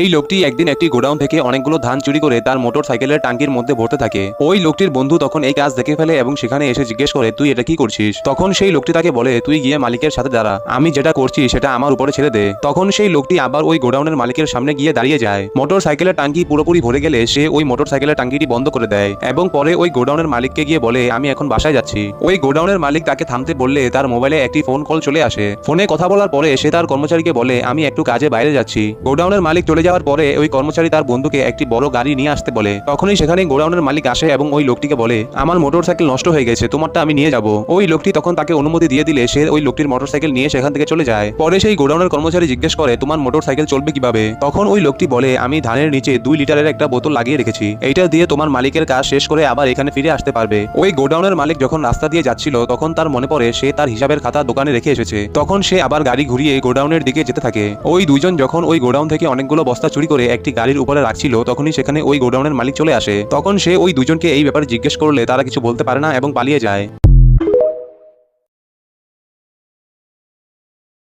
এই লোকটি একদিন একটি গোডাউন থেকে অনেকগুলো ধান চুরি করে তার মোটর সাইকেলের টাঙ্কির মধ্যে ভরতে থাকে। ওই লোকটির বন্ধু তখন এই কাজ দেখে ফেলে এবং সেখানে এসে জিজ্ঞেস করে, তুই এটা কি করছিস? তখন সেই লোকটি তাকে বলে, তুই গিয়ে মালিকের সাথে দাঁড়া, আমি যেটা করছি সেটা আমার উপরে ছেড়ে দে। তখন সেই লোকটি আবার ওই গোডাউনের মালিকের সামনে গিয়ে দাঁড়িয়ে যায়। মোটর সাইকেলের টাঙ্কি পুরোপুরি ভরে গেলে সে ওই মোটর সাইকেলের টাঙ্কিটি বন্ধ করে দেয় এবং পরে ওই গোডাউনের মালিককে গিয়ে বলে, আমি এখন বাসায় যাচ্ছি। ওই গোডাউনের মালিক তাকে থামতে বললে তার মোবাইলে একটি ফোন কল চলে আসে। ফোনে কথা বলার পরে সে তার কর্মচারীকে বলে, আমি একটু কাজে বাইরে যাচ্ছি। গোডাউনের মালিক চলে যাওয়ার পরে ওই কর্মচারী তার বন্ধুকে একটি বড় গাড়ি নিয়ে আসতে বলে। তখনই সেখানে গোডাউনের মালিক আসে এবং ওই লোকটিকে বলে, আমার মোটরসাইকেল নষ্ট হয়ে গেছে, তোমারটা আমি নিয়ে যাব। ওই লোকটি তখন তাকে অনুমতি দিয়ে দিলে সে ওই লোকটির মোটরসাইকেল নিয়ে সেখান থেকে চলে যায়। পরে সেই গোডাউনের কর্মচারী জিজ্ঞেস করে, তোমার মোটরসাইকেল চলবে কিভাবে? তখন ওই লোকটি বলে, আমি ধানের নিচে 2 লিটারের একটা বোতল লাগিয়ে রেখেছি, এইটা দিয়ে তোমার মালিকের কাজ শেষ করে আবার এখানে ফিরে আসতে পারবে। ওই গোডাউনের মালিক যখন রাস্তা দিয়ে যাচ্ছিল তখন তার মনে পড়ে সে তার হিসাবের খাতা দোকানে রেখে এসেছে। তখন সে আবার গাড়ি ঘুরিয়ে গোডাউনের দিকে যেতে থাকে। ওই দুইজন যখন ওই গোডাউন থেকে অনেকগুলো বস্তা চুরি করে একটি গাড়ির উপরে রাখছিল তখনই সেখানে ওই গোডাউনের মালিক চলে আসে। তখন সে ওই দুজনকে এই ব্যাপারে জিজ্ঞেস করলে তারা কিছু বলতে পারে না এবং পালিয়ে যায়।